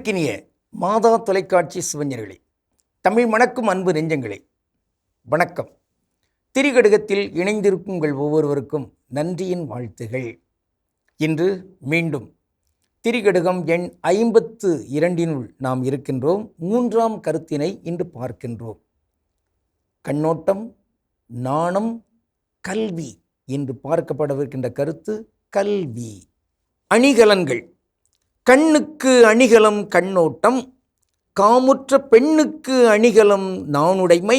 அன்பிற்கினிய மாதா தொலைக்காட்சி சிவஞர்களே, தமிழ் மணக்கும் அன்பு நெஞ்சங்களே, வணக்கம். திரிகடுகத்தில் இணைந்திருக்கும் உங்கள் ஒவ்வொருவருக்கும் நன்றியின் வாழ்த்துகள். இன்று மீண்டும் திரிகடுகம் எண் 52 நாம் இருக்கின்றோம். 3ஆம் கருத்தினை இன்று பார்க்கின்றோம். கண்ணோட்டம், நாணம், கல்வி என்று பார்க்கப்படவிருக்கின்ற கருத்து கல்வி. அணிகலன்கள். கண்ணுக்கு அணிகலம் கண்ணோட்டம், காமுற்ற பெண்ணுக்கு அணிகலம் நாணுடைமை,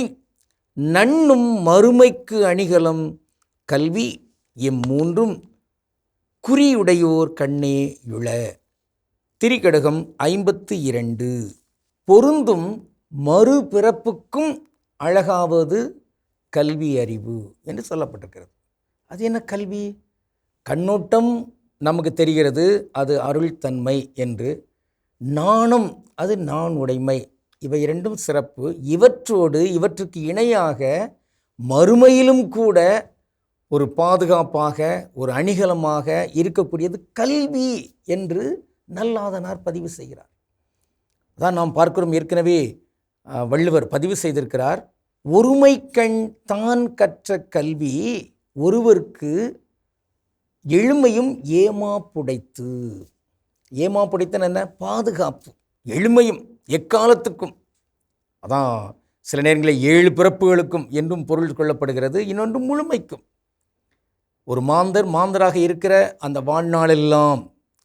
நண்ணும் மறுமைக்கு அணிகலம் கல்வி, இம்மூன்றும் குறியுடையோர் கண்ணே யுள. திரிகடுகம் 52. பொருந்தும் மறுபிறப்புக்கும் அழகாவது கல்வி அறிவு என்று சொல்லப்பட்டிருக்கிறது. அது என்ன கல்வி? கண்ணோட்டம் நமக்கு தெரிகிறது, அது அருள்தன்மை என்று. நாணம், அது நான் உடைமை. இவை இரண்டும் சிறப்பு. இவற்றுக்கு இணையாக மறுமையிலும் கூட ஒரு பாதுகாப்பாக, ஒரு அணிகலமாக இருக்கக்கூடியது கல்வி என்று நல்லாதனார் பதிவு செய்கிறார். அதான் நாம் பார்க்கிறோம். ஏற்கனவே வள்ளுவர் பதிவு செய்திருக்கிறார். ஒருமை கண் தான் கற்ற கல்வி ஒருவருக்கு எழுமையும் ஏமாப்புடைத்து. ஏமாப்புடைத்தன் என்ன? பாதுகாப்பு. எழுமையும் எக்காலத்துக்கும். அதான் சில நேரங்களில் 7 பிறப்புகளுக்கும் என்றும் பொருள் கொள்ளப்படுகிறது. இன்னொன்று முழுமைக்கும். ஒரு மாந்தராக இருக்கிற அந்த வாழ்நாளெல்லாம்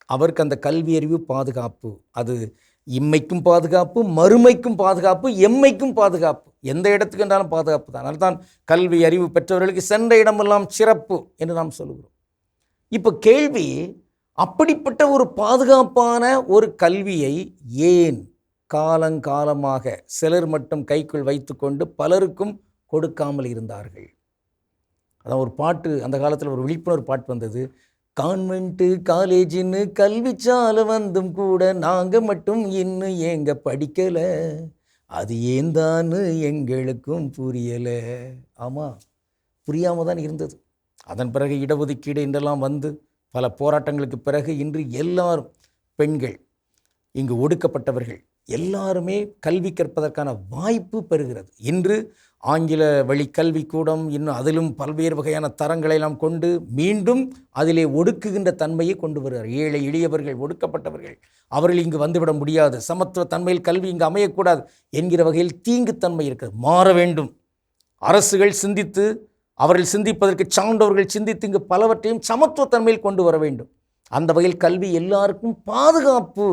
அவருக்கு அந்த கல்வி அறிவு பாதுகாப்பு. அது இம்மைக்கும் பாதுகாப்பு, மறுமைக்கும் பாதுகாப்பு, எம்மைக்கும் பாதுகாப்பு. எந்த இடத்துக்கு என்றாலும் பாதுகாப்பு தான். அதனால்தான் கல்வி அறிவு பெற்றவர்களுக்கு சென்ற இடமெல்லாம் சிறப்பு என்று நாம் சொல்லுகிறோம். இப்போ கேள்வி, அப்படிப்பட்ட ஒரு பாதுகாப்பான ஒரு கல்வியை ஏன் காலங்காலமாக சிலர் மட்டும் கைக்குள் வைத்து கொண்டு பலருக்கும் கொடுக்காமல் இருந்தார்கள்? அதான் ஒரு பாட்டு, அந்த காலத்தில் ஒரு விழிப்புணர்வு பாட்டு வந்தது. கான்வென்ட்டு காலேஜின்னு கல்வி சாலை வந்தும் கூட நாங்கள் மட்டும் இன்னும் ஏங்க படிக்கலை, அது ஏந்தான்னு எங்களுக்கும் புரியலை. ஆமாம், புரியாமல் தான் இருந்தது. அதன் பிறகு இடஒதுக்கீடு என்றெல்லாம் வந்து பல போராட்டங்களுக்கு பிறகு இன்று எல்லாரும், பெண்கள், இங்கு ஒடுக்கப்பட்டவர்கள் எல்லாருமே கல்வி கற்பதற்கான வாய்ப்பு பெறுகிறது. இன்று ஆங்கில வழி கல்விக்கூடம், இன்னும் அதிலும் பல்வேறு வகையான தரங்களை எல்லாம் கொண்டு மீண்டும் அதிலே ஒடுக்குகின்ற தன்மையை கொண்டு வருகிறார். ஏழை எளியவர்கள், ஒடுக்கப்பட்டவர்கள், அவர்கள் இங்கு வந்துவிட முடியாது, சமத்துவ தன்மையில் கல்வி இங்கு அமையக்கூடாது என்கிற வகையில் தீங்குத்தன்மை இருக்கிறது. மாற வேண்டும். அரசுகள் சிந்தித்து, அவர்கள் சிந்திப்பதற்கு சான்றவர்கள் சிந்தித்து இங்கு பலவற்றையும் சமத்துவத்தன்மையில் கொண்டு வர வேண்டும். அந்த வகையில் கல்வி எல்லாருக்கும் பாதுகாப்பு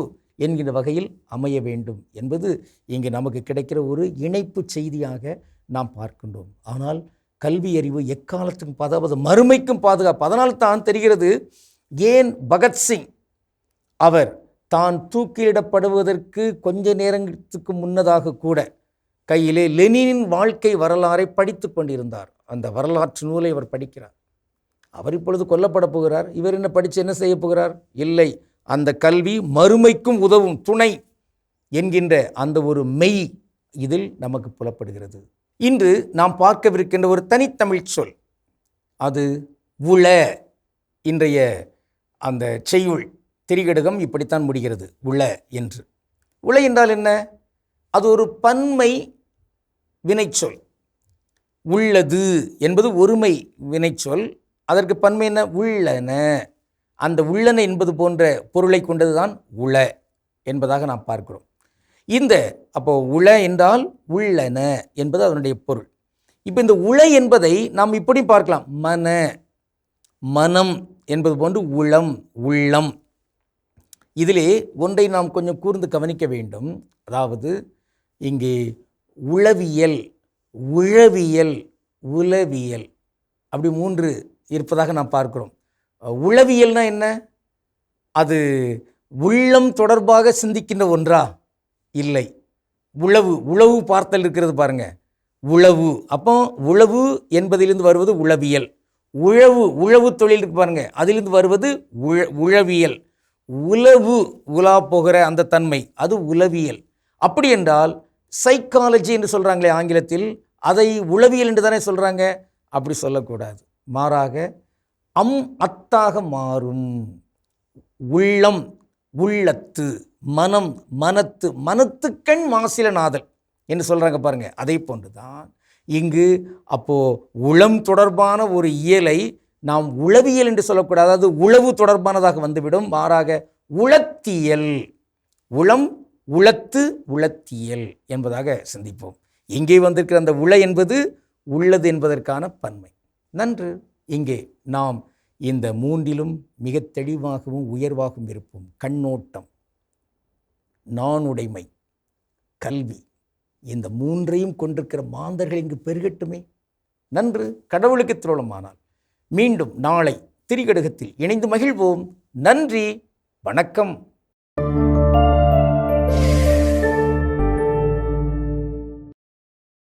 என்கிற வகையில் அமைய வேண்டும் என்பது இங்கு நமக்கு கிடைக்கிற ஒரு இணைப்பு செய்தியாக நாம் பார்க்கின்றோம். ஆனால் கல்வி அறிவு எக்காலத்துக்கும், அதாவது மறுமைக்கும் பாதுகாப்பு. அதனால் தான் தெரிகிறது, ஏன் பகத்சிங் அவர் தான் தூக்கிலிடப்படுவதற்கு கொஞ்ச நேரத்துக்கு முன்னதாக கூட கையிலே லெனினின் வாழ்க்கை வரலாறை படித்து கொண்டிருந்தார். அந்த வரலாற்று நூலை அவர் படிக்கிறார். அவர் இப்பொழுது கொல்லப்பட போகிறார். இவர் என்ன படித்து என்ன செய்ய போகிறார்? இல்லை, அந்த கல்வி மறுமைக்கும் உதவும் துணை என்கின்ற அந்த ஒரு மெய் இதில் நமக்கு புலப்படுகிறது. இன்று நாம் பார்க்கவிருக்கின்ற ஒரு தனித்தமிழ் சொல், அது உள. இன்றைய அந்த செய்யுள் திரிகடுகம் இப்படித்தான் முடிகிறது, உள என்று. உள என்றால் என்ன? அது ஒரு பன்மை வினைச்சொல். உள்ளது என்பது ஒருமை வினைச்சொல். அதற்கு பன்மை என்ன? உள்ளன. அந்த உள்ளன என்பது போன்ற பொருளை கொண்டது தான் உள என்பதாக நாம் பார்க்கிறோம். அப்போ உள என்றால் உள்ளன என்பது அதனுடைய பொருள். இப்போ இந்த உள என்பதை நாம் இப்படி பார்க்கலாம். மனம் என்பது போன்று உளம், உள்ளம். இதிலே ஒன்றை நாம் கொஞ்சம் கூர்ந்து கவனிக்க வேண்டும். அதாவது இங்கே உளவியல், உளவியல், உளவியல் அப்படி 3 இருப்பதாக நாம் பார்க்கிறோம். உளவியல்னா என்ன? அது உள்ளம் தொடர்பாக சிந்திக்கின்ற ஒன்றா? இல்லை. உளவு பார்த்தல் இருக்கிறது பாருங்க, உளவு. அப்போ உளவு என்பதிலிருந்து வருவது உளவியல். உழவு தொழில் இருக்கு பாருங்க, அதிலிருந்து வருவது உளவியல். உலா போகிற அந்த தன்மை, அது உளவியல். அப்படி என்றால் சைக்காலஜி என்று சொல்கிறாங்களே ஆங்கிலத்தில், அதை உளவியல் என்று தானே சொல்கிறாங்க. அப்படி சொல்லக்கூடாது. மாறாக அத்தாக மாறும். உள்ளம், உள்ளத்து, மனம், மனத்து, மனத்துக்கண் மாசிலனாதல் என்று சொல்கிறாங்க பாருங்க. அதே போன்று தான் இங்கு அப்போது உளம் தொடர்பான ஒரு இயலை நாம் உளவியல் என்று சொல்லக்கூடாது. அதாவது உளவு தொடர்பானதாக வந்துவிடும். மாறாக உளத்தியல், உளம், உளத்து, உளத்தியல் என்பதாக சிந்திப்போம். இங்கே வந்திருக்கிற அந்த உள என்பது உள்ளது என்பதற்கான பன்மை. நன்று. இங்கே நாம் இந்த மூன்றிலும் மிக தெளிவாகவும் உயர்வாகவும் இருப்போம். கண்ணோட்டம், நானுடைமை, கல்வி, இந்த மூன்றையும் கொண்டிருக்கிற மாந்தர்கள் இங்கு பெருகட்டுமே. நன்று. கடவுளுக்கு திருவுளமானால் மீண்டும் நாளை திரிகடுகத்தில் இணைந்து மகிழ்வோம். நன்றி. வணக்கம்.